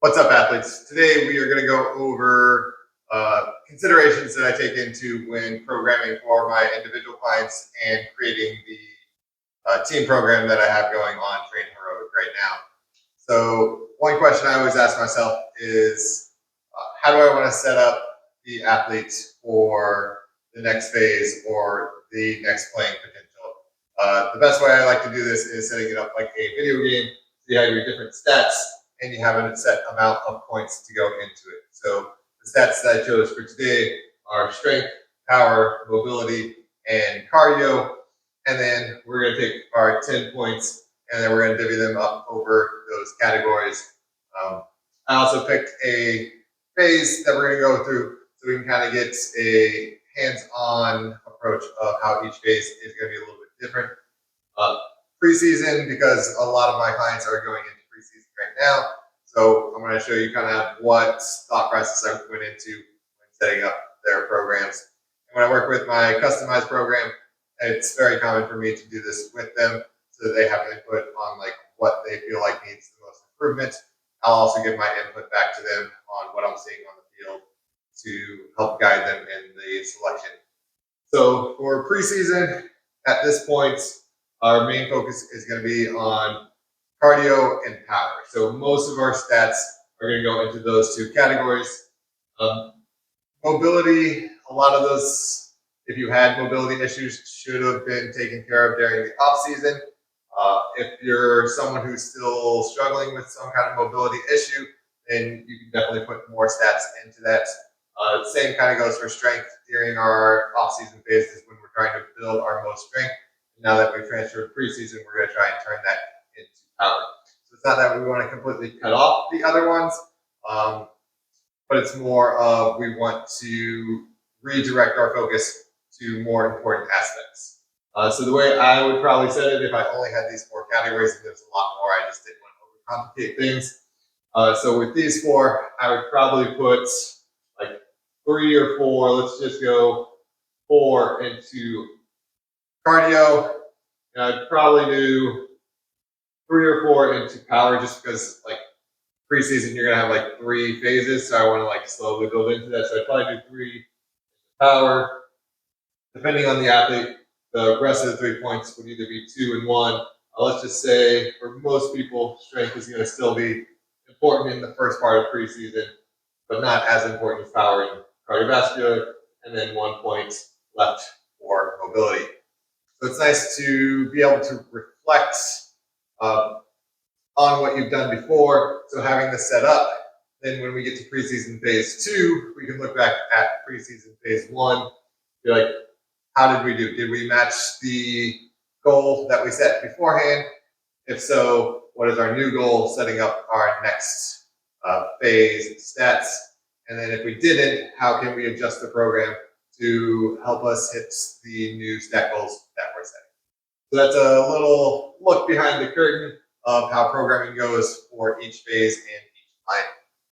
What's up, athletes? Today we are going to go over considerations that I take into when programming for my individual clients and creating the team program that I have going on Train Heroic right now. So one question I always ask myself is, how do I want to set up the athletes for the next phase or the next playing potential? The best way I like to do this is setting it up like a video game. So you have your different stats and you have a set amount of points to go into it. So the stats that I chose for today are strength, power, mobility, and cardio. And then we're going to take our 10 points and then we're going to divvy them up over those categories. I also picked a phase that we're going to go through so we can kind of get a hands-on approach of how each phase is going to be a little bit different. Preseason, because a lot of my clients are going into preseason right now. So I'm going to show you kind of what thought process I went into when setting up their programs. And when I work with my customized program, it's very common for me to do this with them so that they have input on like what they feel like needs the most improvement. I'll also give my input back to them on what I'm seeing on the field to help guide them in the selection. So for preseason, at this point, our main focus is going to be on cardio and power. So most of our stats are going to go into those two categories. Mobility, a lot of those, if you had mobility issues, should have been taken care of during the off season. If you're someone who's still struggling with some kind of mobility issue, then you can definitely put more stats into that. Same kind of goes for strength during our off-season phases when we're trying to build our most strength. Now that we've transferred preseason, we're going to try and turn that into power. So it's not that we want to completely cut off the other ones, but it's more of we want to redirect our focus to more important aspects. So the way I would probably set it, if I only had these four categories, and there's a lot more, I just didn't want to overcomplicate things. So with these four, I would probably put like 3 or 4. Let's just go 4 into cardio, and I'd probably do 3 or 4 into power, just because like preseason you're gonna have like 3 phases, so I want to like slowly build into that. So I'd probably do 3 power. Depending on the athlete, the rest of the 3 points would either be 2 and 1. Let's just say for most people, strength is going to still be important in the first part of preseason, but not as important as power and cardiovascular, and then 1 point left for mobility. So it's nice to be able to reflect on what you've done before. So having this set up, then when we get to preseason phase 2, we can look back at preseason phase 1, be like, how did we do? Did we match the goal that we set beforehand? If so, what is our new goal setting up our next phase stats? And then if we didn't, how can we adjust the program to help us hit the new stat goals that we're setting? So that's a little look behind the curtain of how programming goes for each phase and each client.